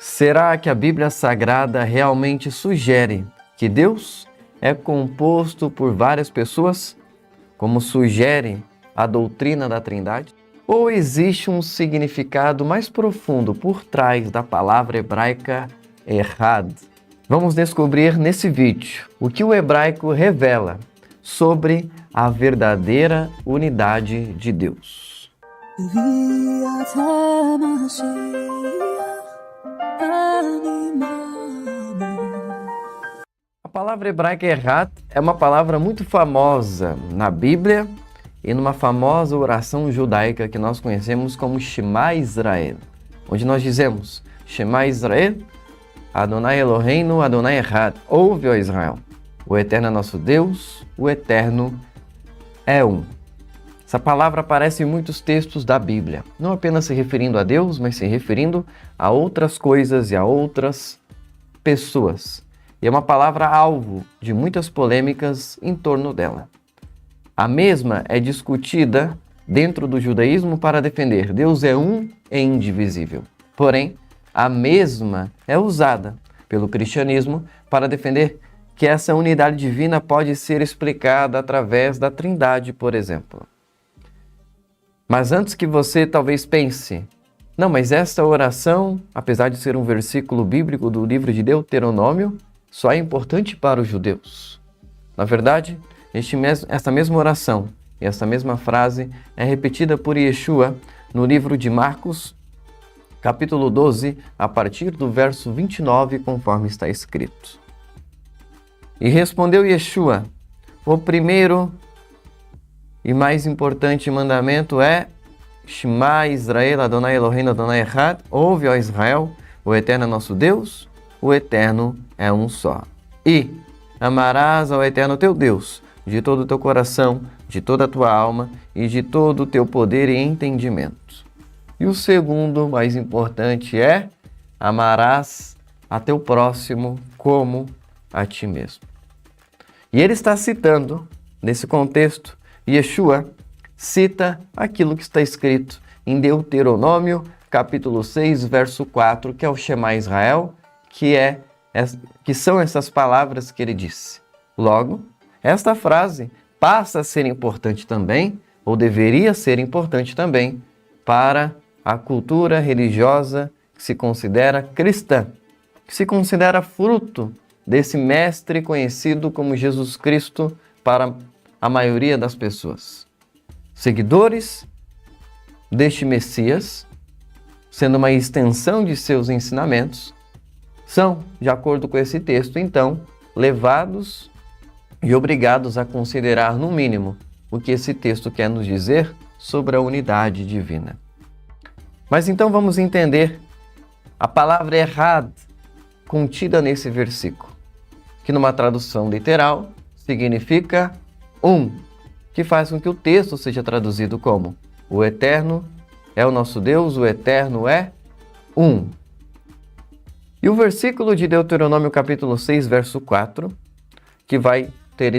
Será que a Bíblia Sagrada realmente sugere que Deus é composto por várias pessoas, como sugere a doutrina da Trindade? Ou existe um significado mais profundo por trás da palavra hebraica Echad? Vamos descobrir nesse vídeo o que o hebraico revela sobre a verdadeira unidade de Deus. A palavra hebraica Echad é uma palavra muito famosa na Bíblia e numa famosa oração judaica que nós conhecemos como Shema Israel, onde nós dizemos: Shema Israel, Adonai Eloheinu, Adonai Echad. Ouve, ó Israel, o Eterno é nosso Deus, o Eterno é um. Essa palavra aparece em muitos textos da Bíblia, não apenas se referindo a Deus, mas se referindo a outras coisas e a outras pessoas. E é uma palavra alvo de muitas polêmicas em torno dela. A mesma é discutida dentro do judaísmo para defender Deus é um e indivisível. Porém, a mesma é usada pelo cristianismo para defender que essa unidade divina pode ser explicada através da Trindade, por exemplo. Mas antes que você talvez pense, não, mas esta oração, apesar de ser um versículo bíblico do livro de Deuteronômio, só é importante para os judeus. Na verdade, esta mesma oração e esta mesma frase é repetida por Yeshua no livro de Marcos, capítulo 12, a partir do verso 29, conforme está escrito. E respondeu Yeshua: o primeiro e mais importante mandamento é Shema Israel, Adonai Eloheinu, Adonai Echad. Ouve, ó Israel, o Eterno é nosso Deus, o Eterno é um só. E amarás ao Eterno teu Deus de todo o teu coração, de toda a tua alma e de todo o teu poder e entendimento. E o segundo, mais importante, é amarás a teu próximo como a ti mesmo. E ele está citando, nesse contexto, Yeshua cita aquilo que está escrito em Deuteronômio, capítulo 6, verso 4, que é o Shema Israel, que são essas palavras que ele disse. Logo, esta frase passa a ser importante também, ou deveria ser importante também, para a cultura religiosa que se considera cristã, que se considera fruto desse mestre conhecido como Jesus Cristo para a maioria das pessoas. Seguidores deste Messias, sendo uma extensão de seus ensinamentos, são, de acordo com esse texto, então, levados e obrigados a considerar, no mínimo, o que esse texto quer nos dizer sobre a unidade divina. Mas então vamos entender a palavra Echad contida nesse versículo, que numa tradução literal significa um, que faz com que o texto seja traduzido como o Eterno é o nosso Deus, o Eterno é um. E o versículo de Deuteronômio capítulo 6, verso 4, que vai ter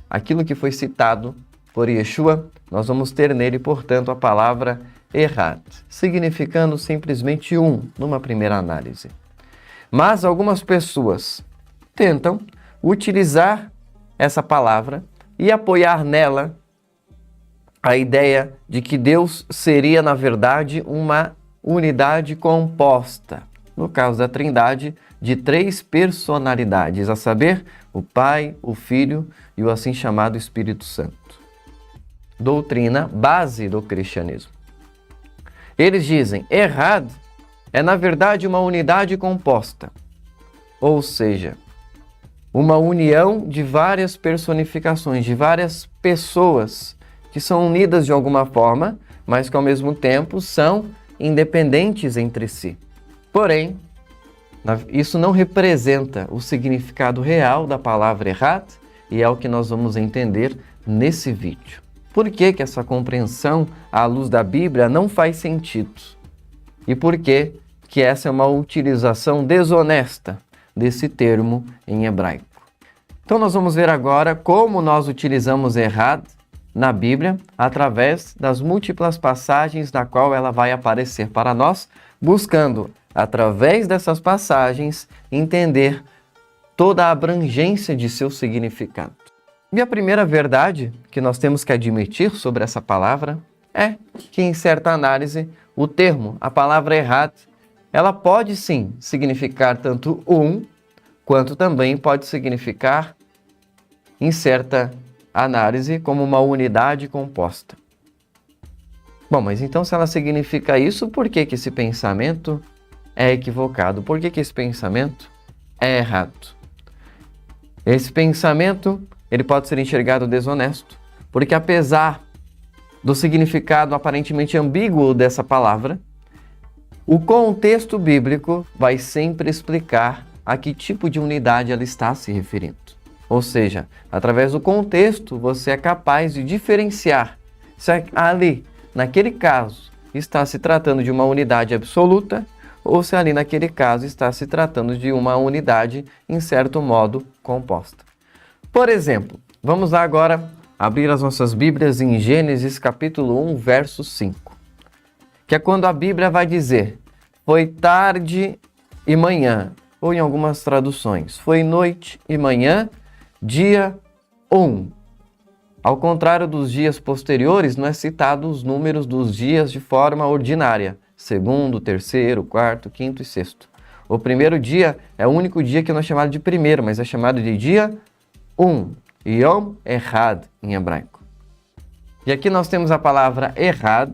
aquilo que foi citado por Yeshua, nós vamos ter nele, portanto, a palavra Echad, significando simplesmente um, numa primeira análise. Mas algumas pessoas tentam utilizar essa palavra e apoiar nela a ideia de que Deus seria, na verdade, uma unidade composta, no caso da Trindade, de 3 personalidades, a saber, o Pai, o Filho e o assim chamado Espírito Santo. Doutrina base do cristianismo. Eles dizem, Echad é, na verdade, uma unidade composta, ou seja, uma união de várias personificações, de várias pessoas que são unidas de alguma forma, mas que ao mesmo tempo são independentes entre si. Porém, isso não representa o significado real da palavra Echad e é o que nós vamos entender nesse vídeo. Por que essa compreensão à luz da Bíblia não faz sentido? E por que essa é uma utilização desonesta desse termo em hebraico? Então nós vamos ver agora como nós utilizamos Echad na Bíblia através das múltiplas passagens na qual ela vai aparecer para nós, buscando através dessas passagens, entender toda a abrangência de seu significado. E a primeira verdade que nós temos que admitir sobre essa palavra é que, em certa análise, o termo, a palavra errad, ela pode sim significar tanto quanto também pode significar, em certa análise, como uma unidade composta. Bom, mas então se ela significa isso, por que que esse pensamento é equivocado? Por que que esse pensamento é errado? Esse pensamento, ele pode ser enxergado desonesto, porque apesar do significado aparentemente ambíguo dessa palavra, o contexto bíblico vai sempre explicar a que tipo de unidade ela está se referindo. Ou seja, através do contexto, você é capaz de diferenciar se ali, naquele caso, está se tratando de uma unidade absoluta ou se ali, naquele caso, está se tratando de uma unidade, em certo modo, composta. Por exemplo, vamos lá agora abrir as nossas Bíblias em Gênesis capítulo 1, verso 5, que é quando a Bíblia vai dizer: foi tarde e manhã, ou em algumas traduções, foi noite e manhã, dia 1. Ao contrário dos dias posteriores, não é citado os números dos dias de forma ordinária, segundo, terceiro, quarto, quinto e sexto. O primeiro dia é o único dia que não é chamado de primeiro, mas é chamado de dia 1, Yom Echad em hebraico. E aqui nós temos a palavra Echad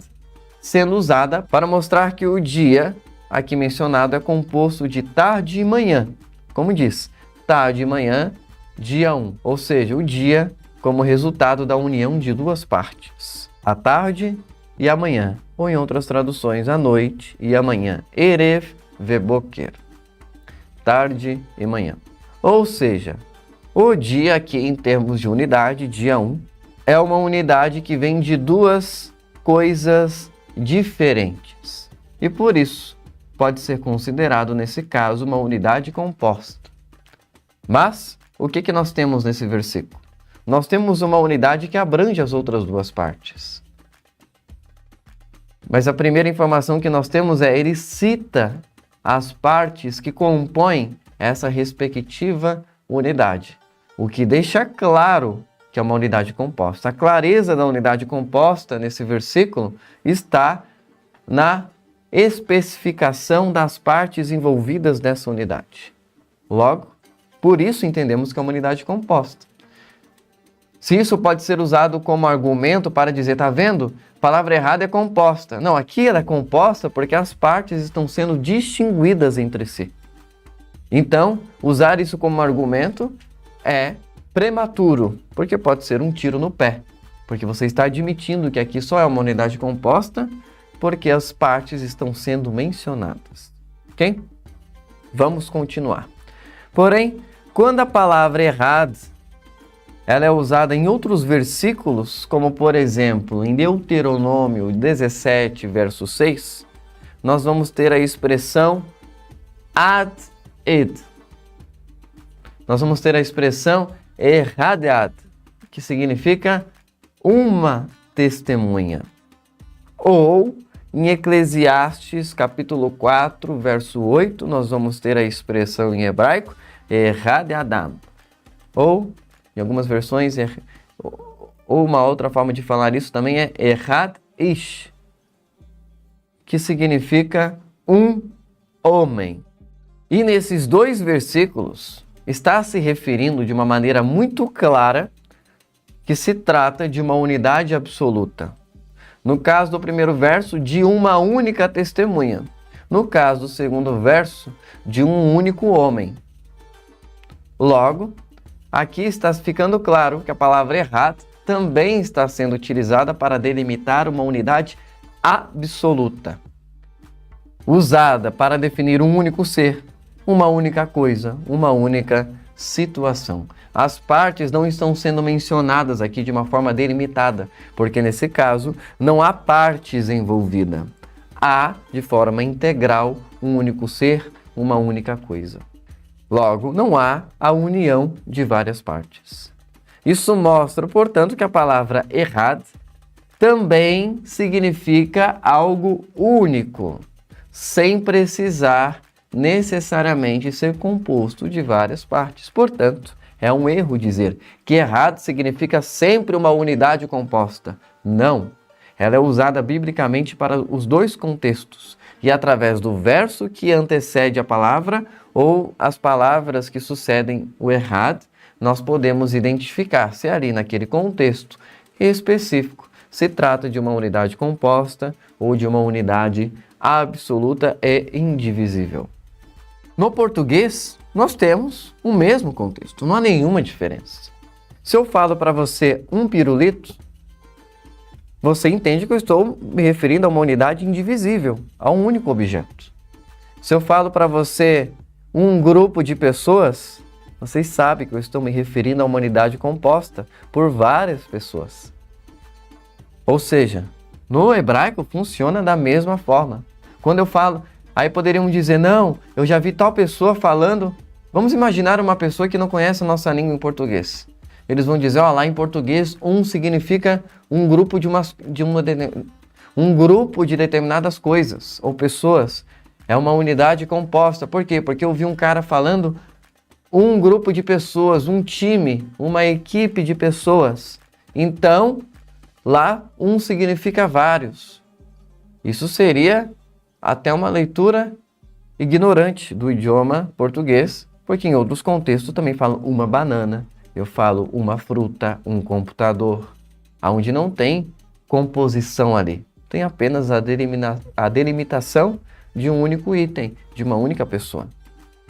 sendo usada para mostrar que o dia aqui mencionado é composto de tarde e manhã. Como diz, tarde e manhã, dia 1, ou seja, o dia como resultado da união de duas partes, a tarde e a manhã, ou em outras traduções, a noite e a manhã, Erev Veboker, tarde e manhã. Ou seja, o dia aqui em termos de unidade, dia 1, é uma unidade que vem de duas coisas diferentes e por isso pode ser considerado nesse caso uma unidade composta. Mas o que nós temos nesse versículo? Nós temos uma unidade que abrange as outras duas partes. Mas a primeira informação que nós temos é: ele cita as partes que compõem essa respectiva unidade, o que deixa claro que é uma unidade composta. A clareza da unidade composta nesse versículo está na especificação das partes envolvidas nessa unidade. Logo, por isso entendemos que é uma unidade composta. Se isso pode ser usado como argumento para dizer, tá vendo? A palavra errada é composta. Não, aqui ela é composta porque as partes estão sendo distinguidas entre si. Então, usar isso como argumento é prematuro, porque pode ser um tiro no pé. Porque você está admitindo que aqui só é uma unidade composta porque as partes estão sendo mencionadas. Ok? Vamos continuar. Porém, quando a palavra errada ela é usada em outros versículos, como por exemplo em Deuteronômio 17, verso 6, nós vamos ter a expressão ad-ed. Nós vamos ter a expressão erradead, que significa uma testemunha. Ou em Eclesiastes capítulo 4, verso 8, nós vamos ter a expressão em hebraico erradeadam. Ou em algumas versões, ou uma outra forma de falar isso também é Errad Ish, que significa um homem. E nesses dois versículos está se referindo de uma maneira muito clara que se trata de uma unidade absoluta. No caso do primeiro verso, de uma única testemunha. No caso do segundo verso, de um único homem. Logo, aqui está ficando claro que a palavra errad também está sendo utilizada para delimitar uma unidade absoluta, usada para definir um único ser, uma única coisa, uma única situação. As partes não estão sendo mencionadas aqui de uma forma delimitada, porque nesse caso não há partes envolvidas. Há, de forma integral, um único ser, uma única coisa. Logo, não há a união de várias partes. Isso mostra, portanto, que a palavra errad também significa algo único, sem precisar necessariamente ser composto de várias partes. Portanto, é um erro dizer que errado significa sempre uma unidade composta. Não. Ela é usada biblicamente para os dois contextos e através do verso que antecede a palavra ou as palavras que sucedem o errado, nós podemos identificar se ali naquele contexto específico se trata de uma unidade composta ou de uma unidade absoluta e indivisível. No português, nós temos o mesmo contexto, não há nenhuma diferença. Se eu falo para você um pirulito, você entende que eu estou me referindo a uma unidade indivisível, a um único objeto. Se eu falo para você um grupo de pessoas, vocês sabem que eu estou me referindo a uma unidade composta por várias pessoas. Ou seja, no hebraico funciona da mesma forma. Quando eu falo, aí poderiam dizer, não, eu já vi tal pessoa falando. Vamos imaginar uma pessoa que não conhece a nossa língua em português. Eles vão dizer, ó, lá em português, significa um grupo um grupo de determinadas coisas ou pessoas. É uma unidade composta. Por quê? Porque eu vi um cara falando um grupo de pessoas, um time, uma equipe de pessoas. Então, lá, significa vários. Isso seria até uma leitura ignorante do idioma português, porque em outros contextos também falam uma banana, eu falo uma fruta, um computador, onde não tem composição ali. Tem apenas a delimitação de um único item, de uma única pessoa,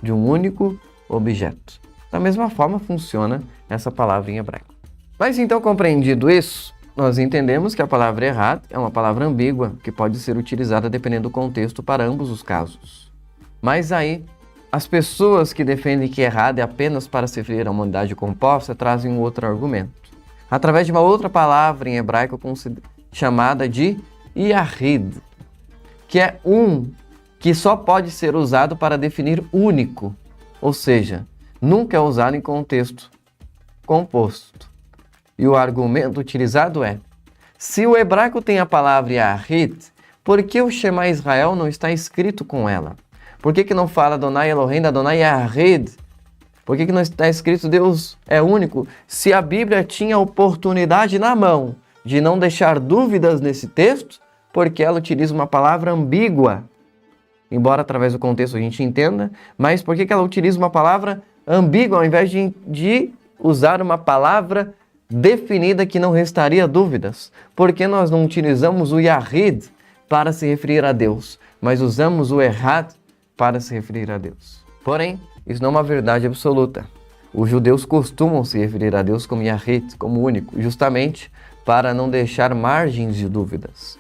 de um único objeto. Da mesma forma funciona essa palavra em hebraico. Mas então, compreendido isso, nós entendemos que a palavra errado é uma palavra ambígua que pode ser utilizada dependendo do contexto para ambos os casos. Mas aí, as pessoas que defendem que errado é apenas para se referir a uma unidade composta trazem um outro argumento. Através de uma outra palavra em hebraico chamada de Yahid, que é que só pode ser usado para definir único, ou seja, nunca é usado em contexto composto. E o argumento utilizado é, se o hebraico tem a palavra Yahid, por que o Shema Israel não está escrito com ela? Por que não fala Adonai Eloheinu, Adonai Yahid? Por que não está escrito Deus é único? Se a Bíblia tinha a oportunidade na mão de não deixar dúvidas nesse texto, porque ela utiliza uma palavra ambígua, embora através do contexto a gente entenda, mas por que ela utiliza uma palavra ambígua ao invés de usar uma palavra definida que não restaria dúvidas? Por que nós não utilizamos o Yahid para se referir a Deus, mas usamos o Errad para se referir a Deus? Porém, isso não é uma verdade absoluta. Os judeus costumam se referir a Deus como Yahid, como único, justamente para não deixar margens de dúvidas.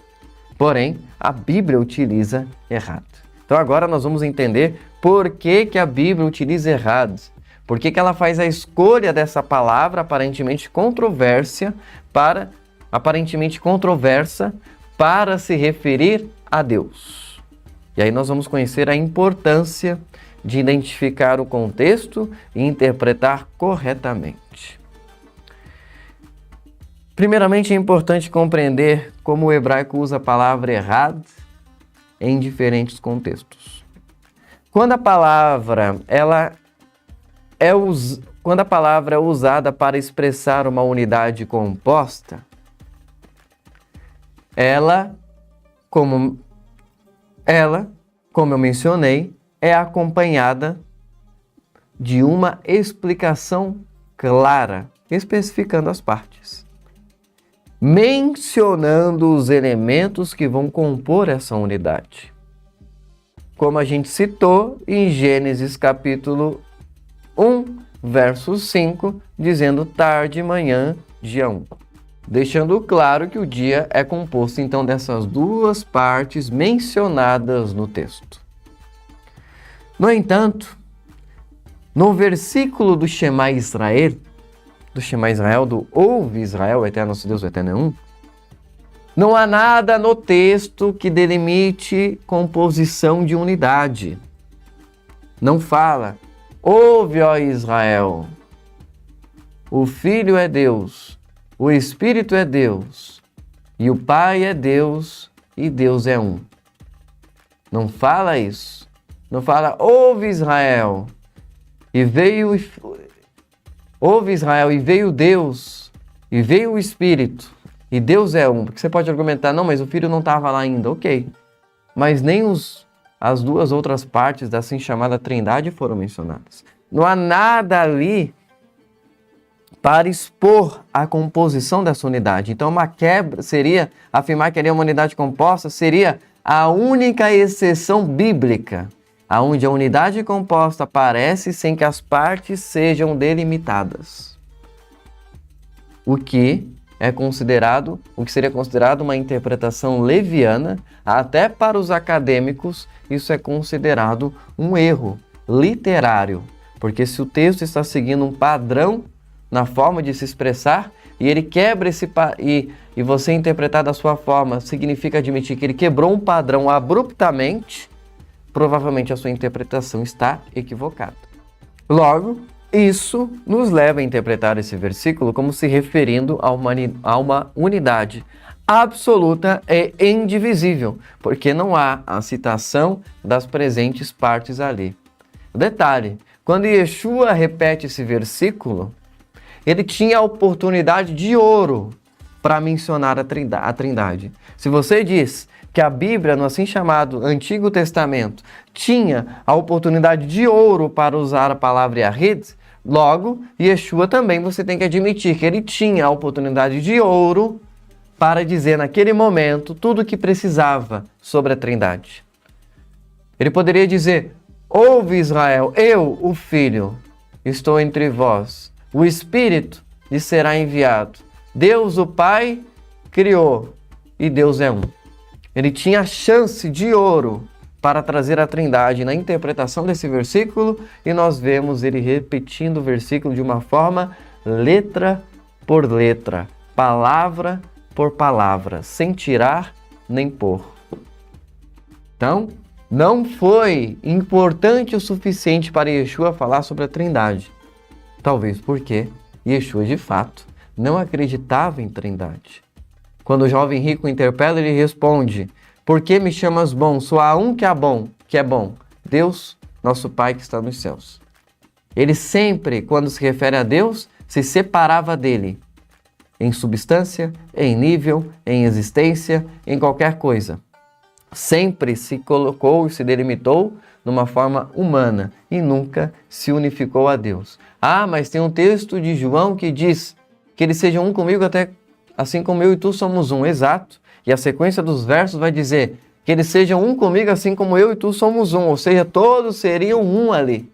Porém, a Bíblia utiliza Errad. Então agora nós vamos entender por que a Bíblia utiliza Errad. Por que ela faz a escolha dessa palavra aparentemente controversa para se referir a Deus. E aí nós vamos conhecer a importância de identificar o contexto e interpretar corretamente. Primeiramente, é importante compreender como o hebraico usa a palavra errado em diferentes contextos. Quando a palavra é usada para expressar uma unidade composta, ela, como eu mencionei, é acompanhada de uma explicação clara, especificando as partes, mencionando os elementos que vão compor essa unidade. Como a gente citou em Gênesis capítulo 1, verso 5, dizendo tarde e manhã, dia 1. Deixando claro que o dia é composto então dessas duas partes mencionadas no texto. No entanto, no versículo do Shema Israel, do Ouve Israel, o Eterno nosso Deus, o Eterno é um, não há nada no texto que delimite composição de unidade. Não fala, ouve, ó Israel, o Filho é Deus, o Espírito é Deus, e o Pai é Deus, e Deus é um. Não fala isso. Não fala, ouve Israel, e veio Deus, e veio o Espírito, e Deus é um. Porque você pode argumentar, não, mas o Filho não estava lá ainda. Ok. Mas nem as duas outras partes da assim chamada Trindade foram mencionadas. Não há nada ali para expor a composição dessa unidade. Então, uma quebra seria, afirmar que ali é uma unidade composta, seria a única exceção bíblica, onde a unidade composta aparece sem que as partes sejam delimitadas. O que seria considerado uma interpretação leviana, até para os acadêmicos, isso é considerado um erro literário, porque se o texto está seguindo um padrão na forma de se expressar, e ele quebra e você interpretar da sua forma, significa admitir que ele quebrou um padrão abruptamente, provavelmente a sua interpretação está equivocada. Logo, isso nos leva a interpretar esse versículo como se referindo a uma unidade absoluta e indivisível, porque não há a citação das presentes partes ali. Detalhe, quando Yeshua repete esse versículo, ele tinha a oportunidade de ouro para mencionar a Trindade. Se você diz que a Bíblia, no assim chamado Antigo Testamento, tinha a oportunidade de ouro para usar a palavra Yahid, logo, Yeshua também você tem que admitir que ele tinha a oportunidade de ouro para dizer naquele momento tudo o que precisava sobre a Trindade. Ele poderia dizer, ouve Israel, eu, o Filho, estou entre vós. O Espírito lhe será enviado. Deus, o Pai, criou e Deus é um. Ele tinha a chance de ouro para trazer a Trindade na interpretação desse versículo e nós vemos ele repetindo o versículo de uma forma letra por letra, palavra por palavra, sem tirar nem pôr. Então, não foi importante o suficiente para Yeshua falar sobre a Trindade. Talvez porque Yeshua, de fato, não acreditava em Trindade. Quando o jovem rico interpela, ele responde, por que me chamas bom? Só há um que é bom, Deus, nosso Pai que está nos céus. Ele sempre, quando se refere a Deus, se separava dele, em substância, em nível, em existência, em qualquer coisa. Sempre se colocou e se delimitou numa forma humana e nunca se unificou a Deus. Ah, mas tem um texto de João que diz que eles sejam um comigo até assim como eu e tu somos um. Exato. E a sequência dos versos vai dizer que eles sejam um comigo assim como eu e tu somos um. Ou seja, todos seriam um ali.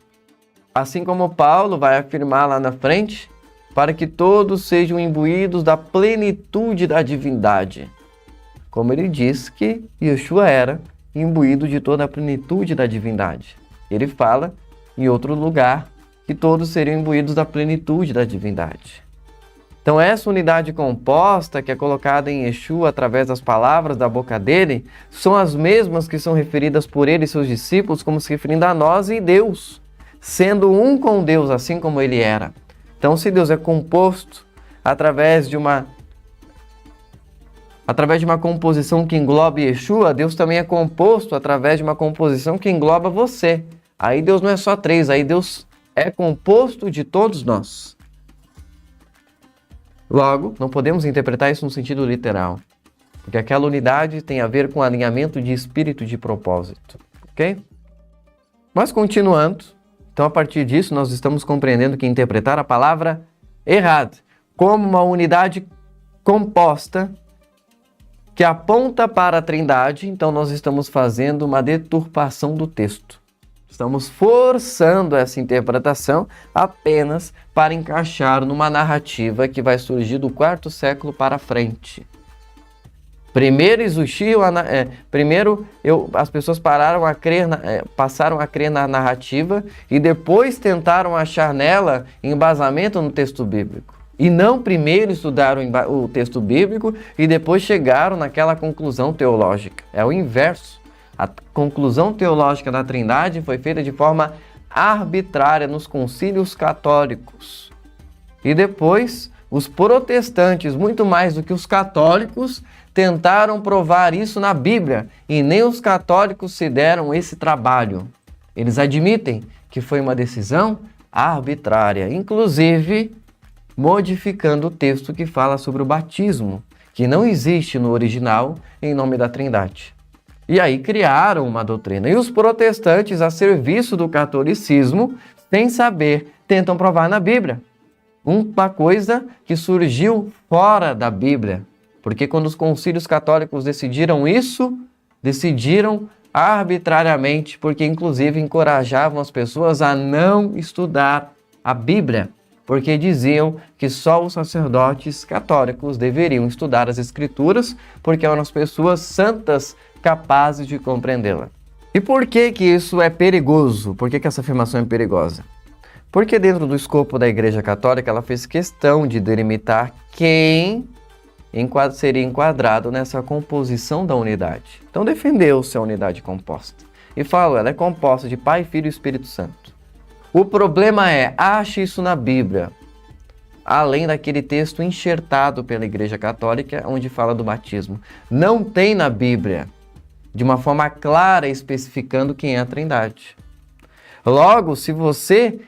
Assim como Paulo vai afirmar lá na frente, para que todos sejam imbuídos da plenitude da divindade. Como ele diz que Yeshua era imbuído de toda a plenitude da divindade. Ele fala, em outro lugar, que todos seriam imbuídos da plenitude da divindade. Então essa unidade composta que é colocada em Yeshua através das palavras da boca dele, são as mesmas que são referidas por ele e seus discípulos como se referindo a nós e Deus, sendo um com Deus, assim como ele era. Então se Deus é composto através de uma composição que engloba Yeshua, Deus também é composto através de uma composição que engloba você. Aí Deus não é só três, aí Deus é composto de todos nós. Logo, não podemos interpretar isso no sentido literal, porque aquela unidade tem a ver com alinhamento de espírito e de propósito, ok? Mas continuando, então a partir disso nós estamos compreendendo que interpretar a palavra errado como uma unidade composta que aponta para a Trindade, então nós estamos fazendo uma deturpação do texto. Estamos forçando essa interpretação apenas para encaixar numa narrativa que vai surgir do 4º século para frente. As pessoas passaram a crer na narrativa e depois tentaram achar nela embasamento no texto bíblico. E não primeiro estudaram o texto bíblico e depois chegaram naquela conclusão teológica. É o inverso. A conclusão teológica da Trindade foi feita de forma arbitrária nos concílios católicos. E depois, os protestantes, muito mais do que os católicos, tentaram provar isso na Bíblia e nem os católicos se deram esse trabalho. Eles admitem que foi uma decisão arbitrária, inclusive modificando o texto que fala sobre o batismo, que não existe no original em nome da Trindade. E aí criaram uma doutrina. E os protestantes, a serviço do catolicismo, sem saber, tentam provar na Bíblia. Uma coisa que surgiu fora da Bíblia. Porque quando os concílios católicos decidiram isso, decidiram arbitrariamente, porque inclusive encorajavam as pessoas a não estudar a Bíblia, porque diziam que só os sacerdotes católicos deveriam estudar as Escrituras, porque eram as pessoas santas capazes de compreendê-la. E por que que isso é perigoso? Por que que essa afirmação é perigosa? Porque dentro do escopo da Igreja Católica, ela fez questão de delimitar quem seria enquadrado nessa composição da unidade. Então defendeu-se a unidade composta. E falou, ela é composta de Pai, Filho e Espírito Santo. O problema é, ache isso na Bíblia, além daquele texto enxertado pela Igreja Católica, onde fala do batismo. Não tem na Bíblia, de uma forma clara, especificando quem é a Trindade. Logo, se você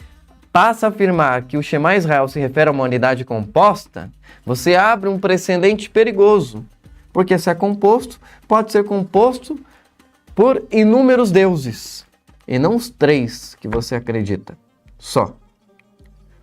passa a afirmar que o Shema Israel se refere a uma unidade composta, você abre um precedente perigoso, porque se é composto, pode ser composto por inúmeros deuses, e não os 3 que você acredita, só.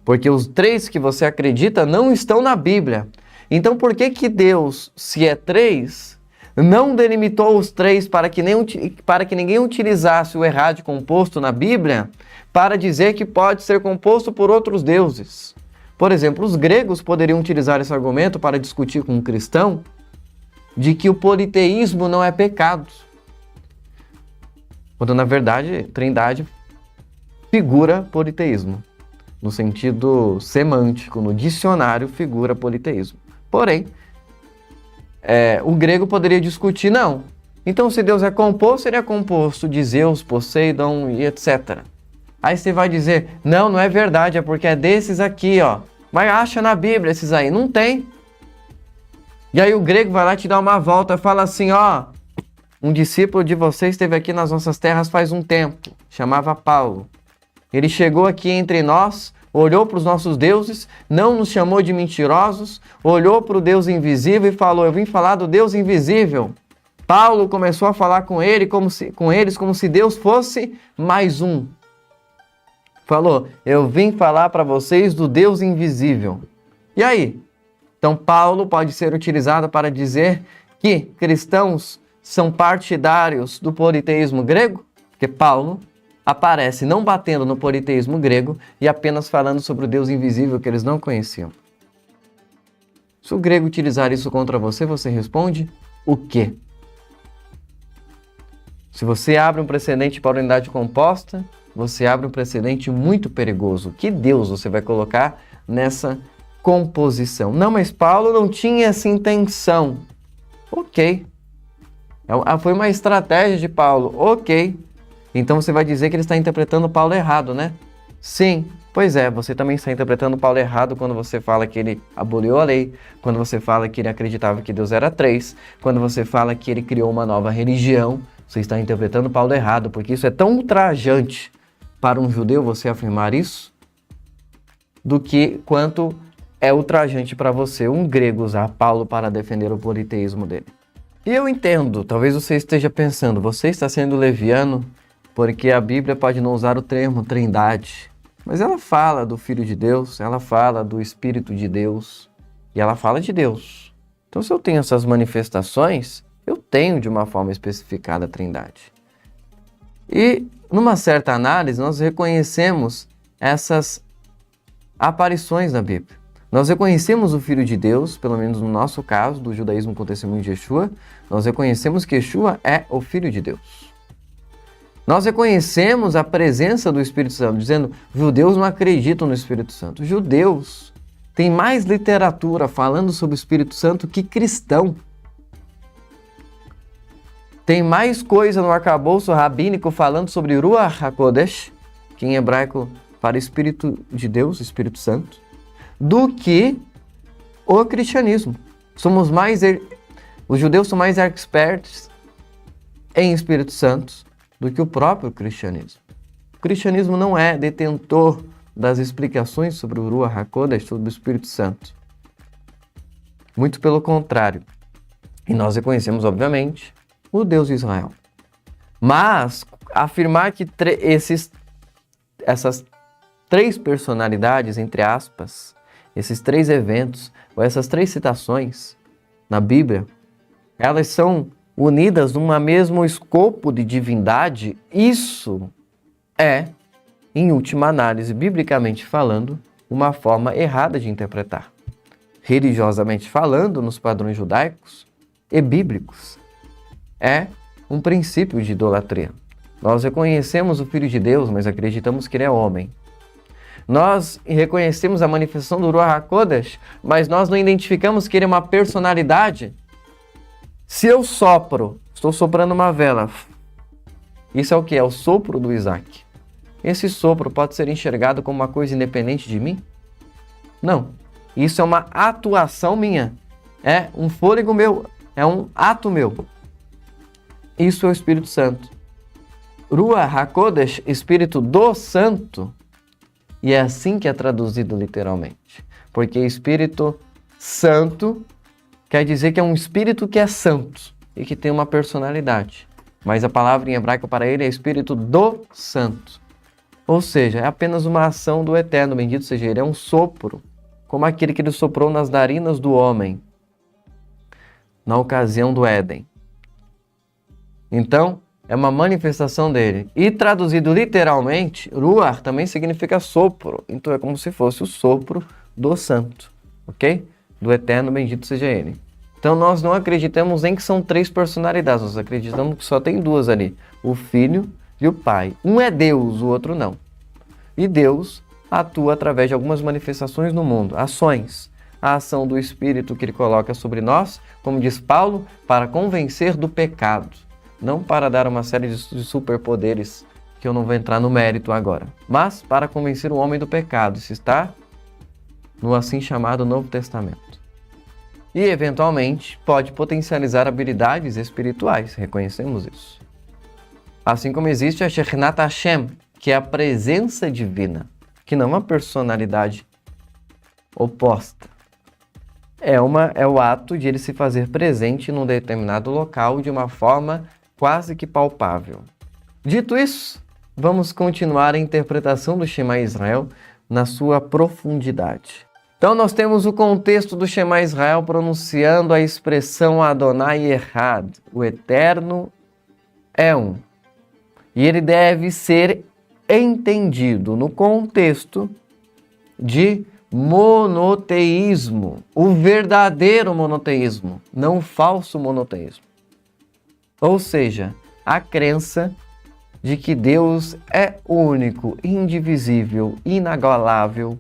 Porque os 3 que você acredita não estão na Bíblia. Então por que que Deus, se é 3, não delimitou os 3 para que ninguém utilizasse o errado composto na Bíblia para dizer que pode ser composto por outros deuses? Por exemplo, os gregos poderiam utilizar esse argumento para discutir com um cristão de que o politeísmo não é pecado, quando na verdade Trindade figura politeísmo. No sentido semântico, no dicionário figura politeísmo. Porém, o grego poderia discutir, não. Então, se Deus é composto, ele é composto de Zeus, Poseidon e etc. Aí você vai dizer, não é verdade, é porque é desses aqui, ó. Mas acha na Bíblia esses aí. Não tem. E aí o grego vai lá te dar uma volta e fala assim, ó, um discípulo de vocês esteve aqui nas nossas terras faz um tempo, chamava Paulo. Ele chegou aqui entre nós, olhou para os nossos deuses, não nos chamou de mentirosos, olhou para o Deus invisível e falou, eu vim falar do Deus invisível. Paulo começou a falar com eles como se Deus fosse mais um. Falou, eu vim falar para vocês do Deus invisível. E aí? Então Paulo pode ser utilizado para dizer que cristãos são partidários do politeísmo grego? Porque Paulo aparece não batendo no politeísmo grego e apenas falando sobre o Deus invisível que eles não conheciam. Se o grego utilizar isso contra você, você responde o quê? Se você abre um precedente para a unidade composta, você abre um precedente muito perigoso. Que Deus você vai colocar nessa composição? Não, mas Paulo não tinha essa intenção. Ok. Foi uma estratégia de Paulo. Ok. Então você vai dizer que ele está interpretando Paulo errado, né? Sim, pois é, você também está interpretando Paulo errado quando você fala que ele aboliu a lei, quando você fala que ele acreditava que Deus era 3, quando você fala que ele criou uma nova religião, você está interpretando Paulo errado, porque isso é tão ultrajante para um judeu você afirmar isso, quanto é ultrajante para você um grego usar Paulo para defender o politeísmo dele. E eu entendo, talvez você esteja pensando, você está sendo leviano, porque a Bíblia pode não usar o termo Trindade, mas ela fala do Filho de Deus, ela fala do Espírito de Deus, e ela fala de Deus. Então, se eu tenho essas manifestações, eu tenho de uma forma especificada a Trindade. E, numa certa análise, nós reconhecemos essas aparições na Bíblia. Nós reconhecemos o Filho de Deus, pelo menos no nosso caso, do judaísmo com o testemunho de Yeshua, nós reconhecemos que Yeshua é o Filho de Deus. Nós reconhecemos a presença do Espírito Santo, dizendo, judeus não acreditam no Espírito Santo. Judeus têm mais literatura falando sobre o Espírito Santo que cristão. Tem mais coisa no arcabouço rabínico falando sobre Ruach HaKodesh, que em hebraico para Espírito de Deus, Espírito Santo, do que o cristianismo. Somos mais Os judeus são mais experts em Espírito Santo do que o próprio cristianismo. O cristianismo não é detentor das explicações sobre o Ruach HaKodesh, sobre o Espírito Santo. Muito pelo contrário. E nós reconhecemos, obviamente, o Deus de Israel. Mas afirmar que essas três personalidades, entre aspas, esses três eventos, ou essas três citações na Bíblia, elas são unidas num mesmo escopo de divindade, isso é, em última análise, biblicamente falando, uma forma errada de interpretar. Religiosamente falando, nos padrões judaicos e bíblicos, é um princípio de idolatria. Nós reconhecemos o Filho de Deus, mas acreditamos que ele é homem. Nós reconhecemos a manifestação do Ruach HaKodesh, mas nós não identificamos que ele é uma personalidade. Se eu sopro, estou soprando uma vela, isso é o que? É o sopro do Isaac. Esse sopro pode ser enxergado como uma coisa independente de mim? Não. Isso é uma atuação minha. É um fôlego meu. É um ato meu. Isso é o Espírito Santo. Ruach HaKodesh, Espírito do Santo. E é assim que é traduzido literalmente. Porque Espírito Santo quer dizer que é um Espírito que é santo e que tem uma personalidade. Mas a palavra em hebraico para ele é Espírito do Santo. Ou seja, é apenas uma ação do Eterno, bendito seja ele. É um sopro, como aquele que ele soprou nas narinas do homem, na ocasião do Éden. Então, é uma manifestação dele. E traduzido literalmente, Ruach também significa sopro. Então é como se fosse o sopro do Santo, ok? Do Eterno, bendito seja ele. Então nós não acreditamos nem que são três personalidades, nós acreditamos que só tem duas ali, o Filho e o Pai. Um é Deus, o outro não. E Deus atua através de algumas manifestações no mundo, ações. A ação do Espírito que ele coloca sobre nós, como diz Paulo, para convencer do pecado. Não para dar uma série de superpoderes, que eu não vou entrar no mérito agora, mas para convencer o homem do pecado. Isso está no assim chamado Novo Testamento. E, eventualmente, pode potencializar habilidades espirituais, reconhecemos isso. Assim como existe a Shechinat Hashem, que é a presença divina, que não é uma personalidade oposta. É o ato de ele se fazer presente num determinado local de uma forma quase que palpável. Dito isso, vamos continuar a interpretação do Shema Israel na sua profundidade. Então nós temos o contexto do Shema Israel pronunciando a expressão Adonai Echad, o Eterno é um. E ele deve ser entendido no contexto de monoteísmo, o verdadeiro monoteísmo, não o falso monoteísmo. Ou seja, a crença de que Deus é único, indivisível, inagualável,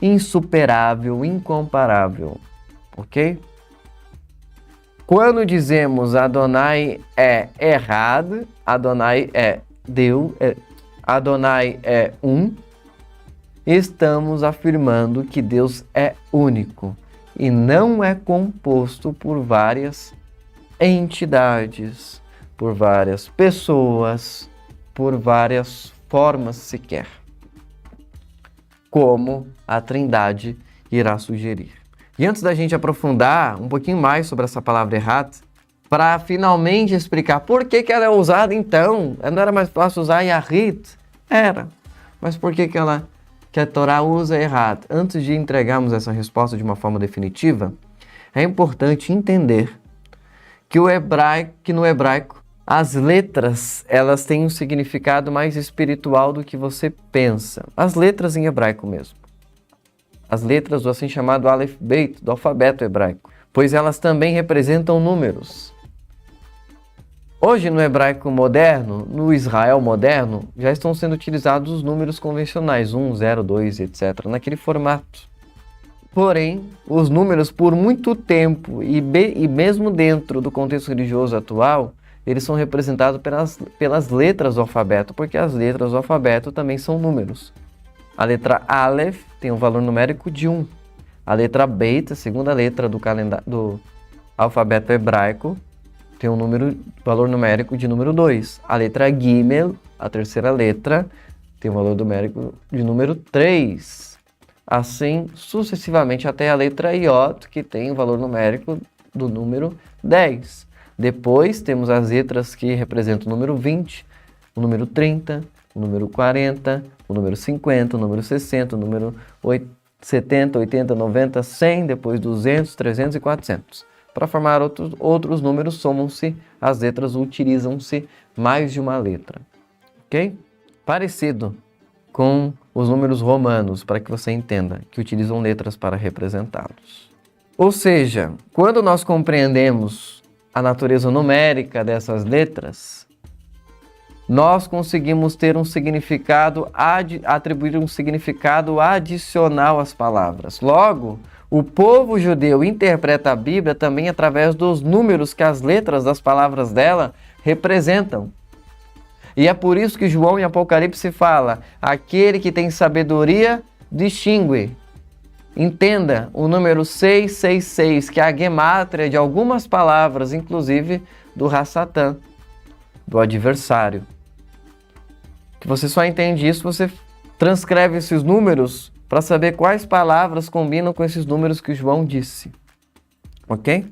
insuperável, incomparável, ok? Quando dizemos Adonai é errado, Adonai é Deus, Adonai é um, estamos afirmando que Deus é único e não é composto por várias entidades, por várias pessoas, por várias formas sequer, como a Trindade irá sugerir. E antes da gente aprofundar um pouquinho mais sobre essa palavra errada, para finalmente explicar por que ela é usada então, não era mais fácil usar Yahrit? Era, mas por que a Torá usa errado? Antes de entregarmos essa resposta de uma forma definitiva, é importante entender que no hebraico as letras elas têm um significado mais espiritual do que você pensa. As letras em hebraico mesmo. As letras do assim chamado Aleph Beit, do alfabeto hebraico, pois elas também representam números. Hoje no hebraico moderno, no Israel moderno, já estão sendo utilizados os números convencionais, 1, 0, 2, etc., naquele formato. Porém, os números, por muito tempo, e mesmo dentro do contexto religioso atual, eles são representados pelas letras do alfabeto, porque as letras do alfabeto também são números. A letra Aleph tem um valor numérico de 1. A letra Beit, a segunda letra do alfabeto hebraico tem um valor numérico de número 2. A letra Gimel, a terceira letra, tem um valor numérico de número 3. Assim, sucessivamente até a letra Iod, que tem um valor numérico do número 10. Depois temos as letras que representam o número 20, o número 30, o número 40, o número 50, o número 60, o número 70, 80, 90, 100, depois 200, 300 e 400. Para formar outros números, somam-se as letras, utilizam-se mais de uma letra. Ok? Parecido com os números romanos, para que você entenda, que utilizam letras para representá-los. Ou seja, quando nós compreendemos a natureza numérica dessas letras, nós conseguimos ter um significado, atribuir um significado adicional às palavras. Logo, o povo judeu interpreta a Bíblia também através dos números que as letras das palavras dela representam. E é por isso que João em Apocalipse fala: aquele que tem sabedoria, distingue. Entenda o número 666, que é a gemátria de algumas palavras, inclusive do Hassatã, do adversário. Que você só entende isso, você transcreve esses números para saber quais palavras combinam com esses números que João disse. Ok?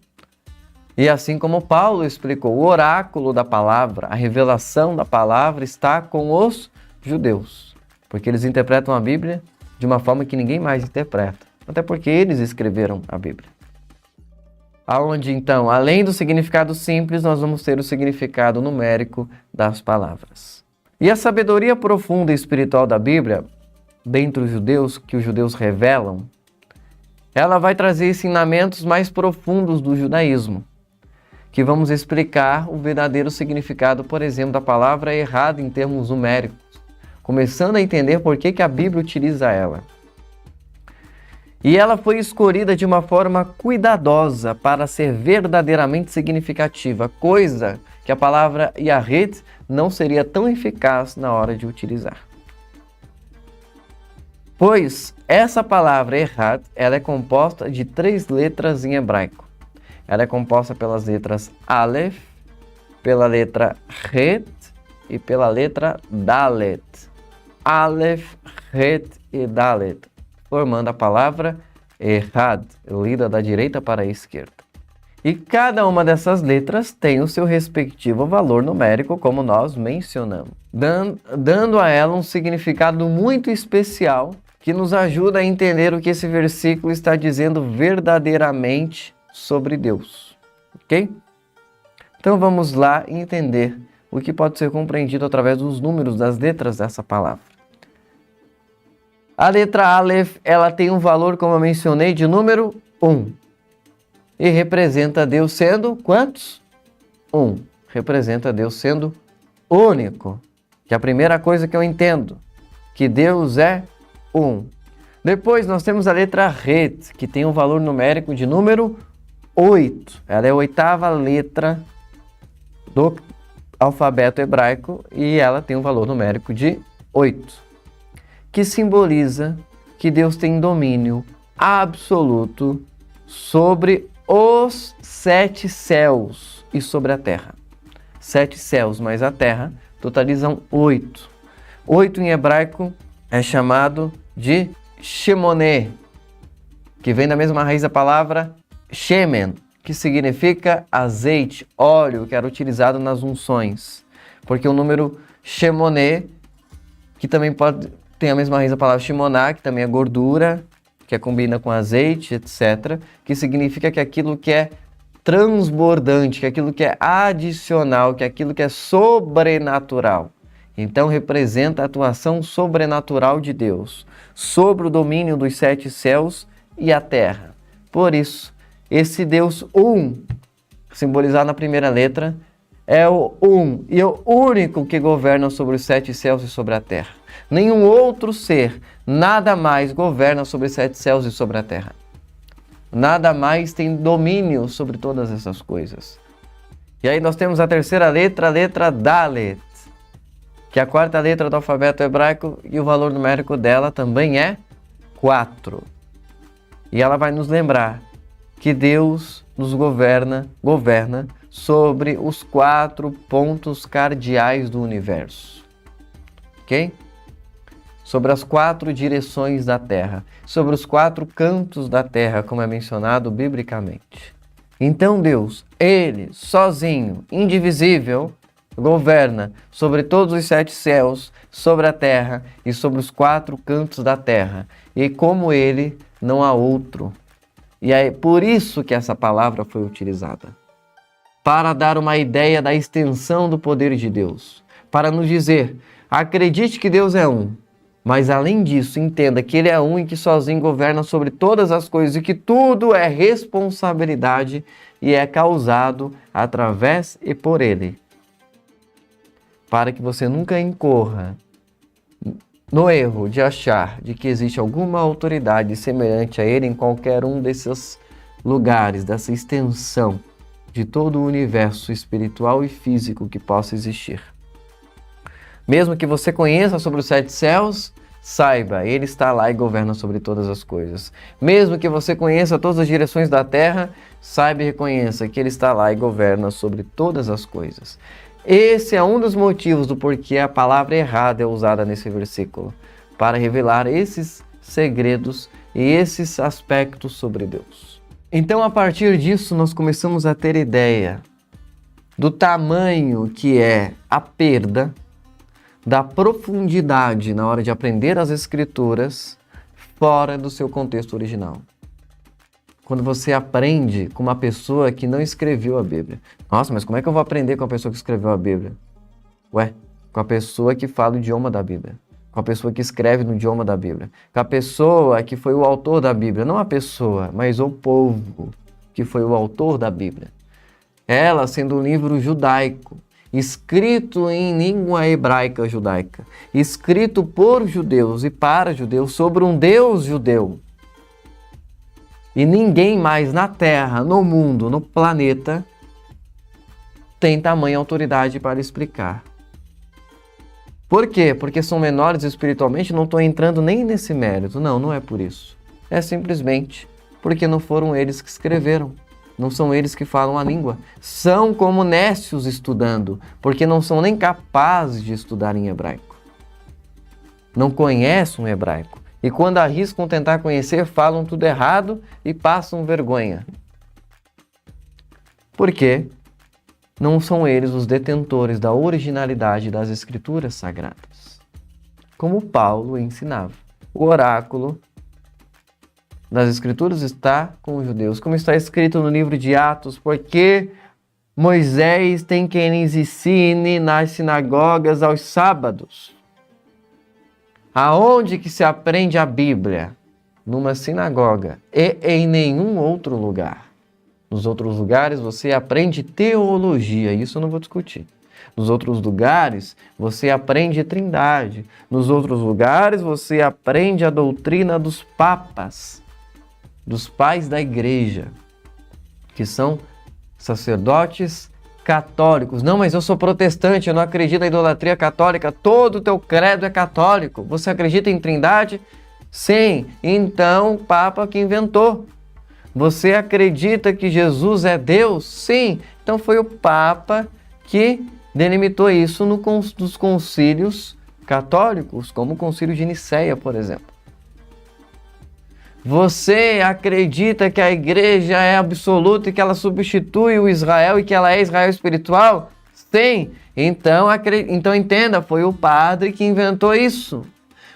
E assim como Paulo explicou, o oráculo da palavra, a revelação da palavra está com os judeus. Porque eles interpretam a Bíblia de uma forma que ninguém mais interpreta. Até porque eles escreveram a Bíblia. Aonde então, além do significado simples, nós vamos ter o significado numérico das palavras. E a sabedoria profunda e espiritual da Bíblia, dentre os judeus, que os judeus revelam, ela vai trazer ensinamentos mais profundos do judaísmo, que vamos explicar o verdadeiro significado, por exemplo, da palavra errada em termos numéricos, começando a entender por que a Bíblia utiliza ela. E ela foi escolhida de uma forma cuidadosa para ser verdadeiramente significativa, coisa que a palavra Yahed não seria tão eficaz na hora de utilizar. Pois essa palavra Errad, ela é composta de 3 letras em hebraico. Ela é composta pelas letras Aleph, pela letra Het e pela letra Dalet. Aleph, Het e Dalet, formando a palavra Errad, lida da direita para a esquerda. E cada uma dessas letras tem o seu respectivo valor numérico, como nós mencionamos, dando a ela um significado muito especial que nos ajuda a entender o que esse versículo está dizendo verdadeiramente sobre Deus. Ok? Então vamos lá entender o que pode ser compreendido através dos números das letras dessa palavra. A letra Aleph, ela tem um valor, como eu mencionei, de número 1. E representa Deus sendo quantos? 1. Representa Deus sendo único. Que é a primeira coisa que eu entendo. Que Deus é 1. Depois nós temos a letra Het, que tem um valor numérico de número 8. Ela é a 8ª letra do alfabeto hebraico e ela tem um valor numérico de 8. Que simboliza que Deus tem domínio absoluto sobre os 7 céus e sobre a terra. 7 céus mais a terra totalizam 8. 8 em hebraico é chamado de Shemoneh, que vem da mesma raiz da palavra Shemen, que significa azeite, óleo, que era utilizado nas unções. Porque o número Shemoneh, que também tem a mesma raiz da palavra Shimoná, que também é gordura, que combina com azeite, etc., que significa que aquilo que é transbordante, que aquilo que é adicional, que aquilo que é sobrenatural. Então representa a atuação sobrenatural de Deus sobre o domínio dos 7 céus e a terra. Por isso, esse Deus simbolizado na primeira letra, é o e o único que governa sobre os 7 céus e sobre a terra. Nenhum outro ser, nada mais governa sobre os 7 céus e sobre a terra. Nada mais tem domínio sobre todas essas coisas. E aí nós temos a terceira letra, a letra Dalet, que é a 4ª letra do alfabeto hebraico e o valor numérico dela também é 4. E ela vai nos lembrar que Deus nos governa sobre os 4 pontos cardeais do universo. Ok? Sobre as 4 direções da Terra, sobre os 4 cantos da Terra, como é mencionado biblicamente. Então Deus, Ele, sozinho, indivisível, governa sobre todos os 7 céus, sobre a Terra e sobre os 4 cantos da Terra. E como Ele, não há outro. E é por isso que essa palavra foi utilizada. Para dar uma ideia da extensão do poder de Deus. Para nos dizer, acredite que Deus é um. Mas além disso, entenda que Ele é um e que sozinho governa sobre todas as coisas e que tudo é responsabilidade e é causado através e por Ele. Para que você nunca incorra no erro de achar de que existe alguma autoridade semelhante a Ele em qualquer um desses lugares, dessa extensão de todo o universo espiritual e físico que possa existir. Mesmo que você conheça sobre os 7 céus, saiba, Ele está lá e governa sobre todas as coisas. Mesmo que você conheça todas as direções da Terra, saiba e reconheça que Ele está lá e governa sobre todas as coisas. Esse é um dos motivos do porquê a palavra errada é usada nesse versículo, para revelar esses segredos e esses aspectos sobre Deus. Então, a partir disso, nós começamos a ter ideia do tamanho que é a perda da profundidade na hora de aprender as Escrituras fora do seu contexto original. Quando você aprende com uma pessoa que não escreveu a Bíblia. Nossa, mas como é que eu vou aprender com a pessoa que escreveu a Bíblia? Ué, com a pessoa que fala o idioma da Bíblia. Com a pessoa que escreve no idioma da Bíblia. Com a pessoa que foi o autor da Bíblia. Não a pessoa, mas o povo que foi o autor da Bíblia. Ela sendo um livro judaico, escrito em língua hebraica judaica, escrito por judeus e para judeus, sobre um Deus judeu. E ninguém mais na Terra, no mundo, no planeta, tem tamanha autoridade para explicar. Por quê? Porque são menores espiritualmente, não estou entrando nem nesse mérito. Não, não é por isso. É simplesmente porque não foram eles que escreveram. Não são eles que falam a língua. São como nécios estudando, porque não são nem capazes de estudar em hebraico. Não conhecem o hebraico. E quando arriscam tentar conhecer, falam tudo errado e passam vergonha. Por quê? Não são eles os detentores da originalidade das Escrituras Sagradas. Como Paulo ensinava. O oráculo das Escrituras está com os judeus, como está escrito no livro de Atos, porque Moisés tem quem lhes ensine nas sinagogas aos sábados. Aonde que se aprende a Bíblia? Numa sinagoga e em nenhum outro lugar. Nos outros lugares você aprende teologia, isso eu não vou discutir. Nos outros lugares você aprende trindade. Nos outros lugares você aprende a doutrina dos papas, dos pais da igreja, que são sacerdotes católicos. Não, mas eu sou protestante, eu não acredito na idolatria católica. Todo o teu credo é católico. Você acredita em trindade? Sim. Então, o Papa que inventou. Você acredita que Jesus é Deus? Sim. Então, foi o Papa que delimitou isso nos concílios católicos, como o concílio de Nicéia, por exemplo. Você acredita que a igreja é absoluta e que ela substitui o Israel e que ela é Israel espiritual? Sim. Então entenda, foi o padre que inventou isso.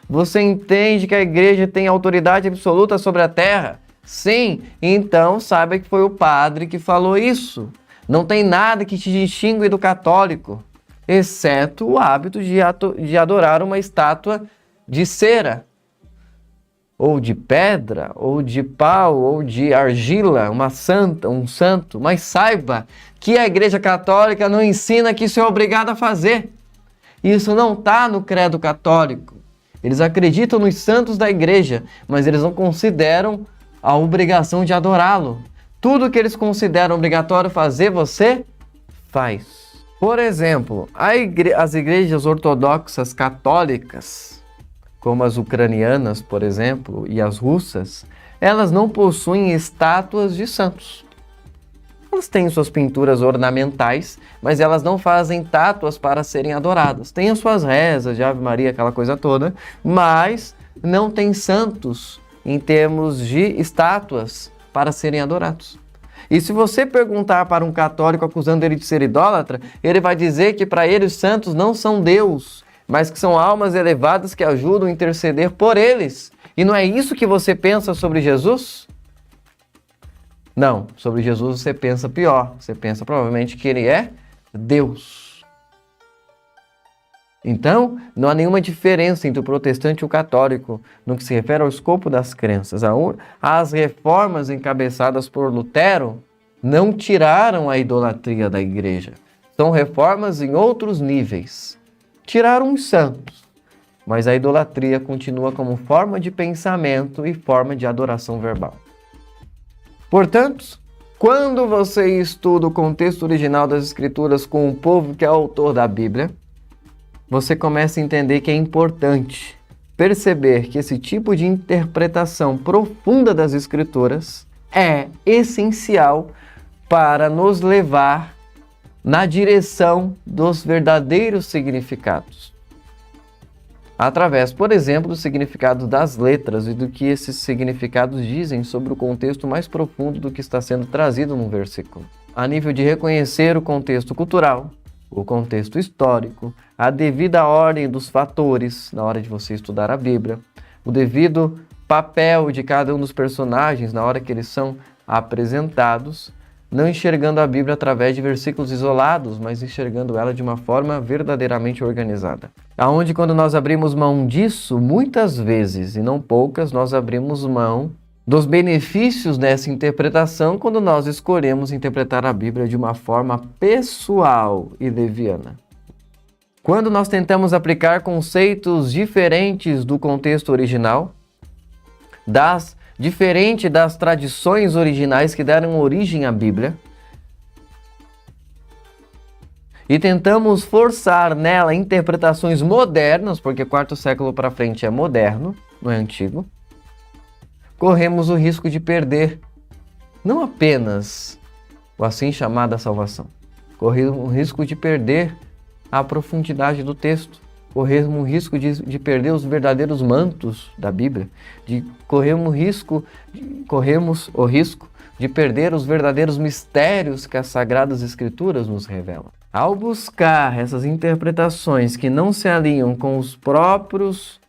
Você entende que a igreja tem autoridade absoluta sobre a terra? Sim. Então saiba que foi o padre que falou isso. Não tem nada que te distingue do católico, exceto o hábito de adorar uma estátua de cera, ou de pedra, ou de pau, ou de argila, uma santa, um santo. Mas saiba que a Igreja Católica não ensina que isso é obrigado a fazer. Isso não está no credo católico. Eles acreditam nos santos da Igreja, mas eles não consideram a obrigação de adorá-lo. Tudo que eles consideram obrigatório fazer, você faz. Por exemplo, as igrejas ortodoxas católicas, como as ucranianas, por exemplo, e as russas, elas não possuem estátuas de santos. Elas têm suas pinturas ornamentais, mas elas não fazem estátuas para serem adoradas. Têm as suas rezas de Ave Maria, aquela coisa toda, mas não tem santos em termos de estátuas para serem adorados. E se você perguntar para um católico acusando ele de ser idólatra, ele vai dizer que para ele os santos não são Deus, mas que são almas elevadas que ajudam a interceder por eles. E não é isso que você pensa sobre Jesus? Não, sobre Jesus você pensa pior. Você pensa provavelmente que ele é Deus. Então, não há nenhuma diferença entre o protestante e o católico no que se refere ao escopo das crenças. As reformas encabeçadas por Lutero não tiraram a idolatria da igreja. São reformas em outros níveis. Tiraram os santos, mas a idolatria continua como forma de pensamento e forma de adoração verbal. Portanto, quando você estuda o contexto original das Escrituras com o povo que é o autor da Bíblia, você começa a entender que é importante perceber que esse tipo de interpretação profunda das Escrituras é essencial para nos levar na direção dos verdadeiros significados. Através, por exemplo, do significado das letras e do que esses significados dizem sobre o contexto mais profundo do que está sendo trazido no versículo. A nível de reconhecer o contexto cultural, o contexto histórico, a devida ordem dos fatores na hora de você estudar a Bíblia, o devido papel de cada um dos personagens na hora que eles são apresentados, não enxergando a Bíblia através de versículos isolados, mas enxergando ela de uma forma verdadeiramente organizada. Aonde quando nós abrimos mão disso, muitas vezes, e não poucas, nós abrimos mão dos benefícios dessa interpretação quando nós escolhemos interpretar a Bíblia de uma forma pessoal e leviana. Quando nós tentamos aplicar conceitos diferentes do contexto original, diferente das tradições originais que deram origem à Bíblia, e tentamos forçar nela interpretações modernas, porque quarto século para frente é moderno, não é antigo, corremos o risco de perder não apenas o assim chamada salvação, corremos o risco de perder a profundidade do texto, corremos o risco de perder os verdadeiros mantos da Bíblia, corremos o risco de perder os verdadeiros mistérios que as Sagradas Escrituras nos revelam. Ao buscar essas interpretações que não se alinham com os próprios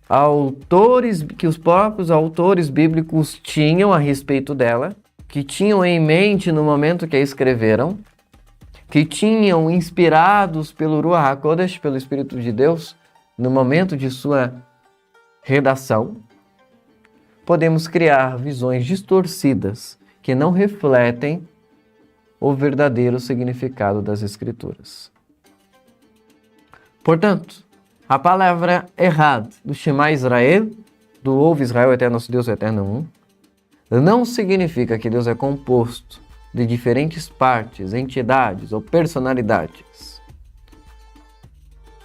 autores, que os próprios autores bíblicos tinham a respeito dela, que tinham em mente no momento que a escreveram, que tinham inspirados pelo Ruach HaKodesh, pelo Espírito de Deus, no momento de sua redação, podemos criar visões distorcidas que não refletem o verdadeiro significado das Escrituras. Portanto, a palavra errad do Shema Israel, do Ouve Israel, Eterno Nosso Deus, o Eterno Um, não significa que Deus é composto de diferentes partes, entidades ou personalidades,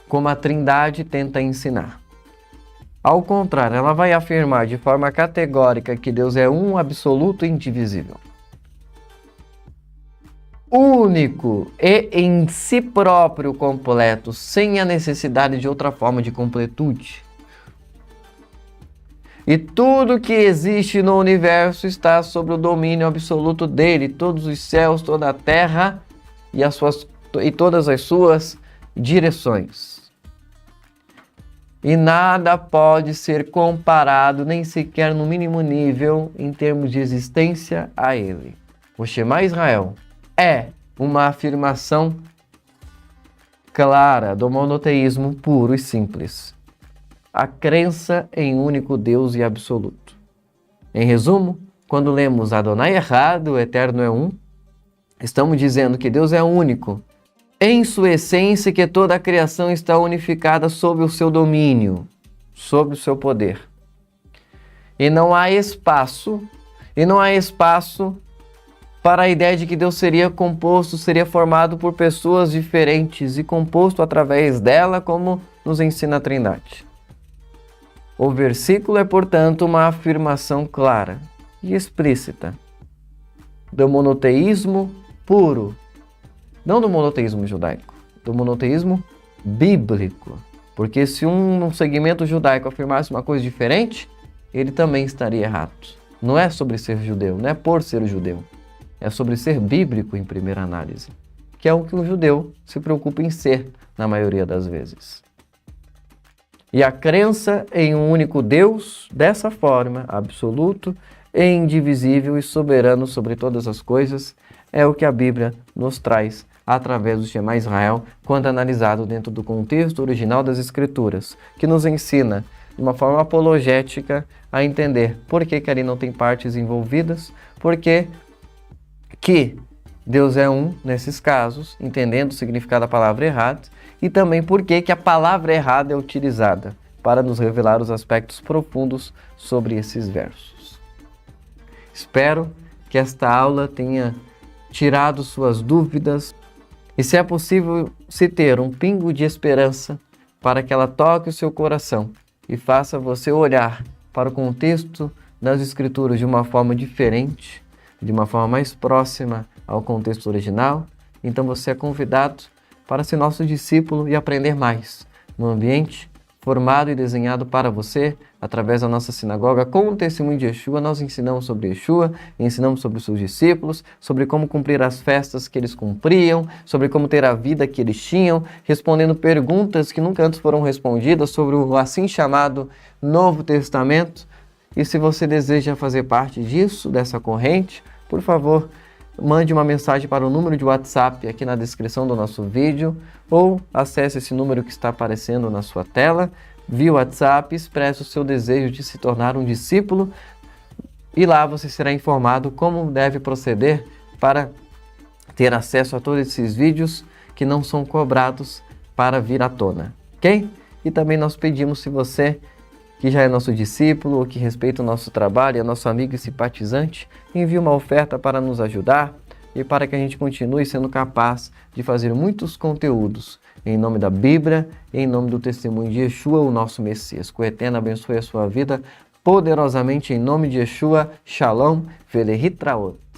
como a Trindade tenta ensinar. Ao contrário, ela vai afirmar de forma categórica que Deus é um absoluto e indivisível, único e em si próprio completo, sem a necessidade de outra forma de completude. E tudo que existe no universo está sob o domínio absoluto dele, todos os céus, toda a terra e todas as suas direções. E nada pode ser comparado, nem sequer no mínimo nível, em termos de existência a ele. O Shema Israel é uma afirmação clara do monoteísmo puro e simples. A crença em único Deus e absoluto. Em resumo, quando lemos Adonai Echad, o Eterno é um, estamos dizendo que Deus é único, em sua essência, que toda a criação está unificada sob o seu domínio, sob o seu poder. E não há espaço para a ideia de que Deus seria formado por pessoas diferentes e composto através dela, como nos ensina a Trindade. O versículo é, portanto, uma afirmação clara e explícita do monoteísmo puro, não do monoteísmo judaico, do monoteísmo bíblico. Porque se um segmento judaico afirmasse uma coisa diferente, ele também estaria errado. Não é sobre ser judeu, não é por ser judeu. É sobre ser bíblico em primeira análise, que é o que um judeu se preocupa em ser na maioria das vezes. E a crença em um único Deus, dessa forma, absoluto, indivisível e soberano sobre todas as coisas, é o que a Bíblia nos traz através do Shema Israel, quando analisado dentro do contexto original das Escrituras, que nos ensina, de uma forma apologética, a entender por que ali não tem partes envolvidas, por que Deus é um nesses casos, entendendo o significado da palavra errada, e também por que a palavra errada é utilizada para nos revelar os aspectos profundos sobre esses versos. Espero que esta aula tenha tirado suas dúvidas e, se é possível, se ter um pingo de esperança para que ela toque o seu coração e faça você olhar para o contexto das Escrituras de uma forma diferente, de uma forma mais próxima ao contexto original. Então você é convidado para ser nosso discípulo e aprender mais no ambiente formado e desenhado para você através da nossa sinagoga. Com o testemunho de Yeshua, nós ensinamos sobre Yeshua, ensinamos sobre os seus discípulos, sobre como cumprir as festas que eles cumpriam, sobre como ter a vida que eles tinham, respondendo perguntas que nunca antes foram respondidas sobre o assim chamado Novo Testamento. E se você deseja fazer parte disso, dessa corrente, por favor, mande uma mensagem para o número de WhatsApp aqui na descrição do nosso vídeo, ou acesse esse número que está aparecendo na sua tela, via WhatsApp, expresse o seu desejo de se tornar um discípulo, e lá você será informado como deve proceder para ter acesso a todos esses vídeos que não são cobrados para vir à tona, ok? E também nós pedimos, se você que já é nosso discípulo ou que respeita o nosso trabalho, é nosso amigo e simpatizante, envie uma oferta para nos ajudar e para que a gente continue sendo capaz de fazer muitos conteúdos em nome da Bíblia e em nome do testemunho de Yeshua, o nosso Messias. Que o Eterno abençoe a sua vida poderosamente em nome de Yeshua. Shalom, Velehitraot.